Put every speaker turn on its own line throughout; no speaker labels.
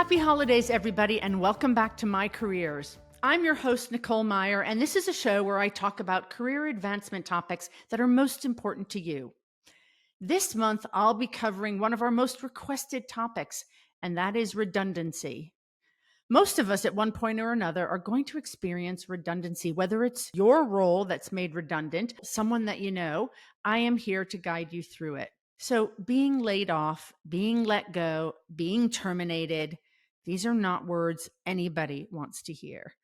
Happy holidays, everybody, and welcome back to MeyCareers. I'm your host, Nicole Meyer, and this is a show where I talk about career advancement topics that are most important to you. This month, I'll be covering one of our most requested topics, and that is redundancy. Most of us at one point or another are going to experience redundancy, whether it's your role that's made redundant, someone that you know. I am here to guide you through it. So being laid off, being let go, being terminated, these are not words anybody wants to hear.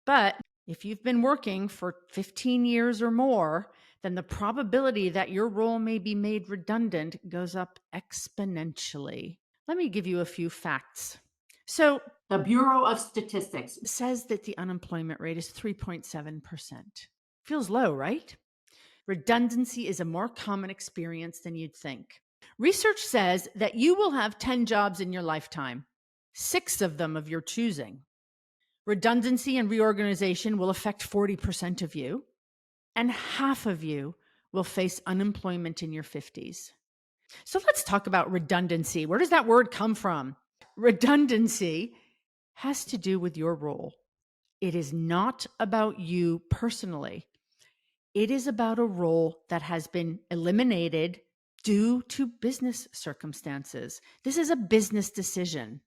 But if you've been working for 15 years or more, then the probability that your role may be made redundant goes up exponentially. Let me give you a few facts. So the Bureau of Statistics says that the unemployment rate is 3.7%. Feels low, right? Redundancy is a more common experience than you'd think. Research says that you will have 10 jobs in your lifetime, 6 of them of your choosing. Redundancy and reorganization will affect 40% of you, and half of you will face unemployment in your 50s. So let's talk about redundancy. Where does that word come from? Redundancy has to do with your role. It is not about you personally. It is about a role that has been eliminated due to business circumstances. This is a business decision.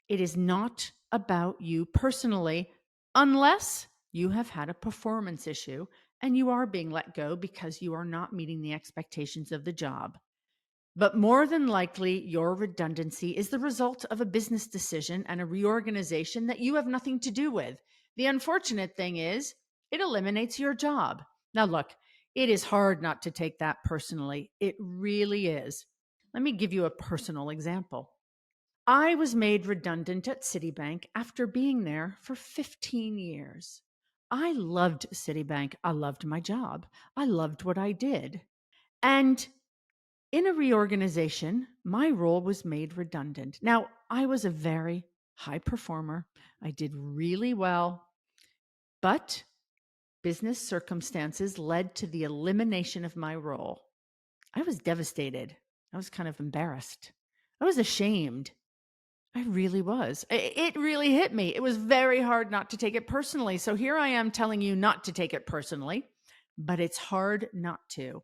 It is not about you personally, unless you have had a performance issue and you are being let go because you are not meeting the expectations of the job. But more than likely, your redundancy is the result of a business decision and a reorganization that you have nothing to do with. The unfortunate thing is, it eliminates your job. Now, look, it is hard not to take that personally. It really is. Let me give you a personal example. I was made redundant at Citibank after being there for 15 years. I loved Citibank. I loved my job. I loved what I did. And in a reorganization, my role was made redundant. Now, I was a very high performer. I did really well, but business circumstances led to the elimination of my role. I was devastated. I was kind of embarrassed. I was ashamed. I really was. It really hit me. It was very hard not to take it personally. So here I am telling you not to take it personally, but it's hard not to.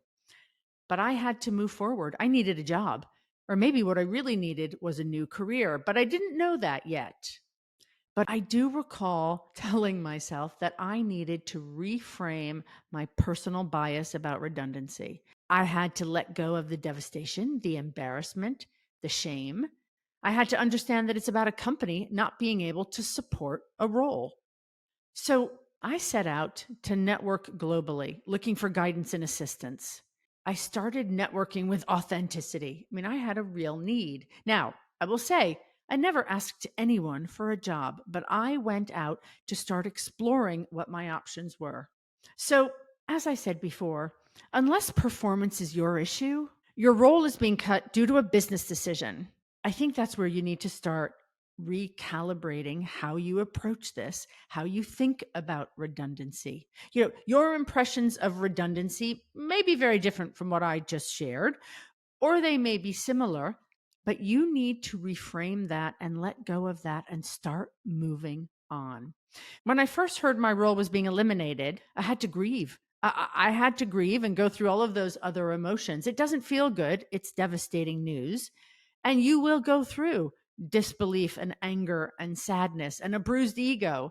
But I had to move forward. I needed a job, or maybe what I really needed was a new career, but I didn't know that yet. But I do recall telling myself that I needed to reframe my personal bias about redundancy. I had to let go of the devastation, the embarrassment, the shame. I had to understand that it's about a company not being able to support a role. So I set out to network globally, looking for guidance and assistance. I started networking with authenticity. I mean, I had a real need. Now, I will say, I never asked anyone for a job, but I went out to start exploring what my options were. So, as I said before, unless performance is your issue, your role is being cut due to a business decision. I think that's where you need to start recalibrating how you approach this, how you think about redundancy. Your impressions of redundancy may be very different from what I just shared, or they may be similar, but you need to reframe that and let go of that and start moving on. When I first heard my role was being eliminated, I had to grieve. I had to grieve and go through all of those other emotions. It doesn't feel good. It's devastating news. And you will go through disbelief and anger and sadness and a bruised ego.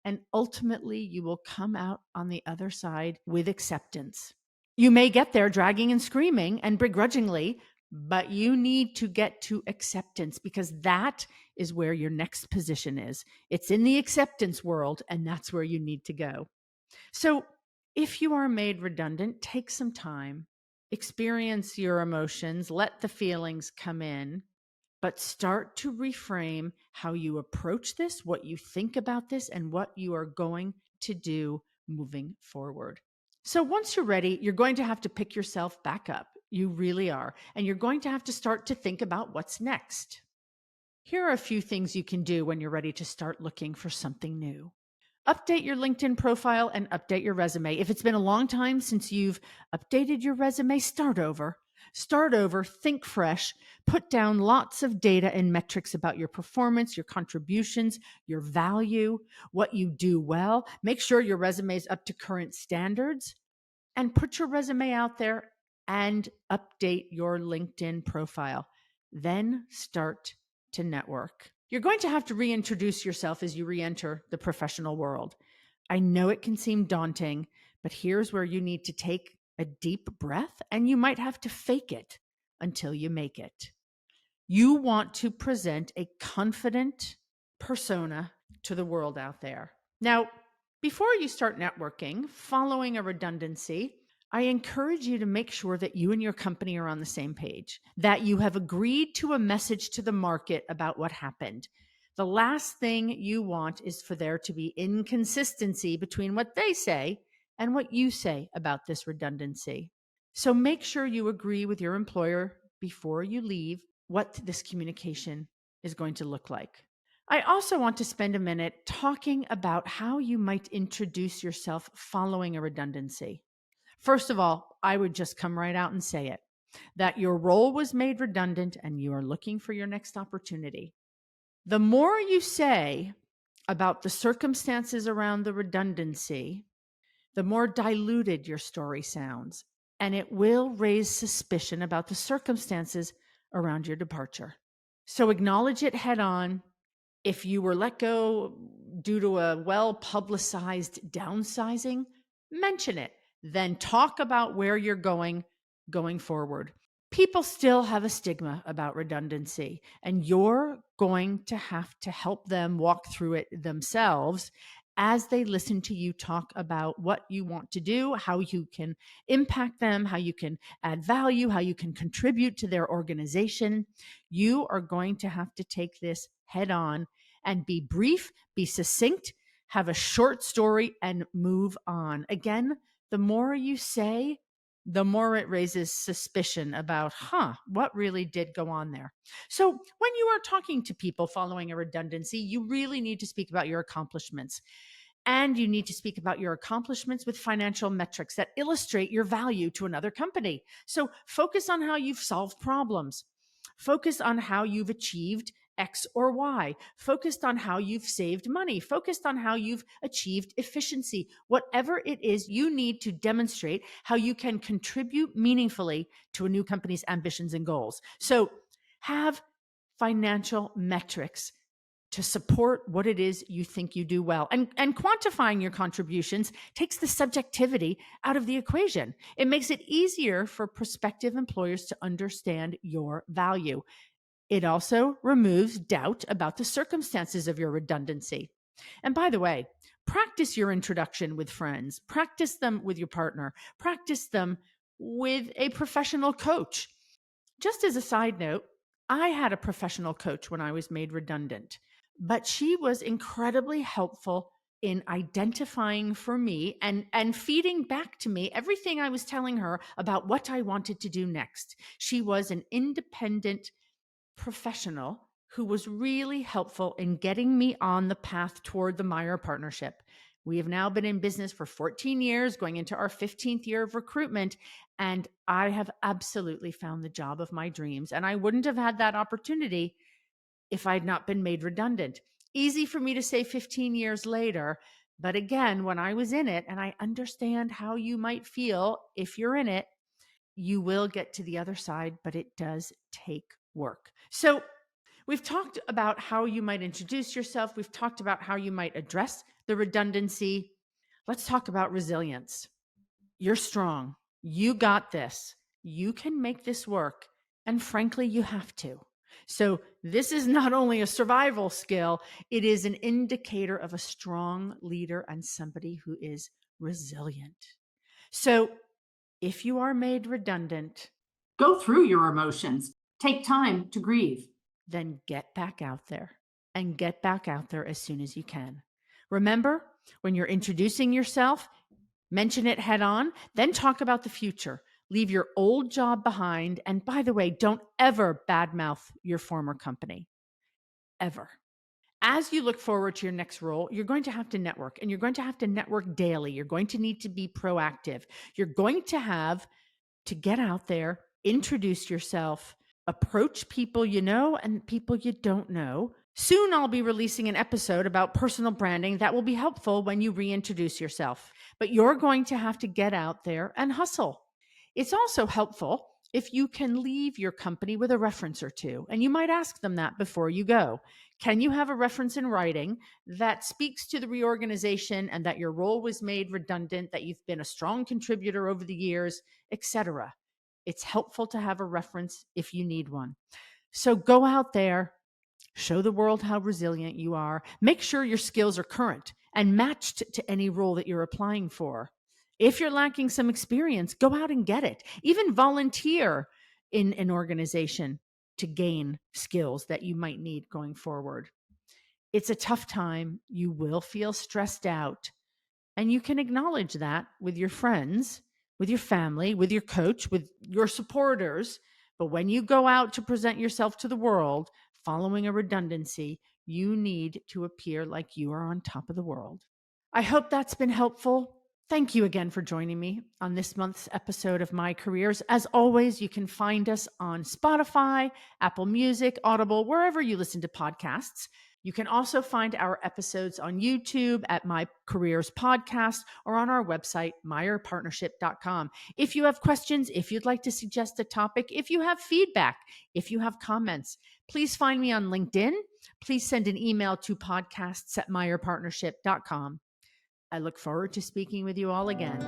And ultimately, you will come out on the other side with acceptance. You may get there dragging and screaming and begrudgingly, but you need to get to acceptance because that is where your next position is. It's in the acceptance world, and that's where you need to go. So if you are made redundant, take some time, experience your emotions, let the feelings come in, but start to reframe how you approach this, what you think about this, and what you are going to do moving forward. So once you're ready, you're going to have to pick yourself back up. You really are. And you're going to have to start to think about what's next. Here are a few things you can do when you're ready to start looking for something new. Update your LinkedIn profile and update your resume. If it's been a long time since you've updated your resume, start over. Start over, think fresh, put down lots of data and metrics about your performance, your contributions, your value, what you do well. Make sure your resume is up to current standards and put your resume out there and update your LinkedIn profile. Then start to network. You're going to have to reintroduce yourself as you re-enter the professional world. I know it can seem daunting, but here's where you need to take a deep breath and you might have to fake it until you make it. You want to present a confident persona to the world out there. Now, before you start networking, following a redundancy, I encourage you to make sure that you and your company are on the same page, that you have agreed to a message to the market about what happened. The last thing you want is for there to be inconsistency between what they say and what you say about this redundancy. So make sure you agree with your employer before you leave what this communication is going to look like. I also want to spend a minute talking about how you might introduce yourself following a redundancy. First of all, I would just come right out and say it, that your role was made redundant and you are looking for your next opportunity. The more you say about the circumstances around the redundancy, the more diluted your story sounds, and it will raise suspicion about the circumstances around your departure. So acknowledge it head on. If you were let go due to a well-publicized downsizing, mention it. Then talk about where you're going forward. People still have a stigma about redundancy, and you're going to have to help them walk through it themselves as they listen to you talk about what you want to do, how you can impact them, how you can add value, how you can contribute to their organization. You are going to have to take this head on and be brief, be succinct, have a short story, and move on. Again, the more you say, the more it raises suspicion about, what really did go on there? So when you are talking to people following a redundancy, you really need to speak about your accomplishments. And you need to speak about your accomplishments with financial metrics that illustrate your value to another company. So focus on how you've solved problems. Focus on how you've achieved X or Y, focused on how you've saved money, focused on how you've achieved efficiency. Whatever it is, you need to demonstrate how you can contribute meaningfully to a new company's ambitions and goals. So have financial metrics to support what it is you think you do well. And quantifying your contributions takes the subjectivity out of the equation. It makes it easier for prospective employers to understand your value. It also removes doubt about the circumstances of your redundancy. And by the way, practice your introduction with friends, practice them with your partner, practice them with a professional coach. Just as a side note, I had a professional coach when I was made redundant, but she was incredibly helpful in identifying for me and feeding back to me everything I was telling her about what I wanted to do next. She was an independent professional who was really helpful in getting me on the path toward the Meyer partnership. We have now been in business for 14 years, going into our 15th year of recruitment, and I have absolutely found the job of my dreams. And I wouldn't have had that opportunity if I'd not been made redundant. Easy for me to say 15 years later, but again, when I was in it, and I understand how you might feel if you're in it, you will get to the other side, but it does take work. So we've talked about how you might introduce yourself. We've talked about how you might address the redundancy. Let's talk about resilience. You're strong. You got this. You can make this work. And frankly, you have to. So this is not only a survival skill, it is an indicator of a strong leader and somebody who is resilient. So if you are made redundant,
go through your emotions. Take time to grieve.
Then get back out there and get back out there as soon as you can. Remember, when you're introducing yourself, mention it head on, then talk about the future. Leave your old job behind. And by the way, don't ever badmouth your former company, ever. As you look forward to your next role, you're going to have to network, and you're going to have to network daily. You're going to need to be proactive. You're going to have to get out there introduce yourself, approach people you know and people you don't know. Soon I'll be releasing an episode about personal branding that will be helpful when you reintroduce yourself. But you're going to have to get out there and hustle. It's also helpful if you can leave your company with a reference or two, and you might ask them that before you go. Can you have a reference in writing that speaks to the reorganization and that your role was made redundant, that you've been a strong contributor over the years, etc.? It's helpful to have a reference if you need one. So go out there, show the world how resilient you are. Make sure your skills are current and matched to any role that you're applying for. If you're lacking some experience, go out and get it. Even volunteer in an organization to gain skills that you might need going forward. It's a tough time. You will feel stressed out. And you can acknowledge that with your friends, with your family, with your coach, with your supporters. But when you go out to present yourself to the world following a redundancy, you need to appear like you are on top of the world. I hope that's been helpful. Thank you again for joining me on this month's episode of MeyCareers. As always, you can find us on Spotify, Apple Music, Audible, wherever you listen to podcasts. You can also find our episodes on YouTube at MeyCareers Podcast or on our website, meyerpartnership.com. If you have questions, if you'd like to suggest a topic, if you have feedback, if you have comments, please find me on LinkedIn. Please send an email to podcasts@meyerpartnership.com. I look forward to speaking with you all again.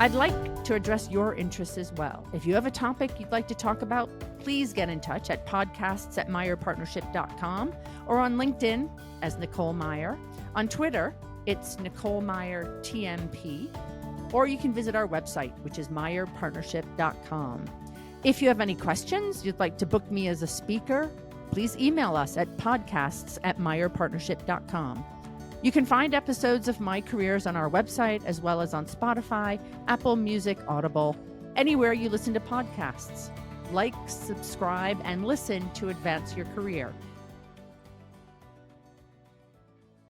I'd like to address your interests as well. If you have a topic you'd like to talk about, please get in touch at podcasts@meyerpartnership.com or on LinkedIn as Nicole Meyer. On Twitter, it's Nicole Meyer TMP, or you can visit our website, which is meyerpartnership.com. If you have any questions, you'd like to book me as a speaker, please email us at podcasts@meyerpartnership.com. You can find episodes of MeyCareers on our website, as well as on Spotify, Apple Music, Audible, anywhere you listen to podcasts. Like, subscribe, and listen to advance your career.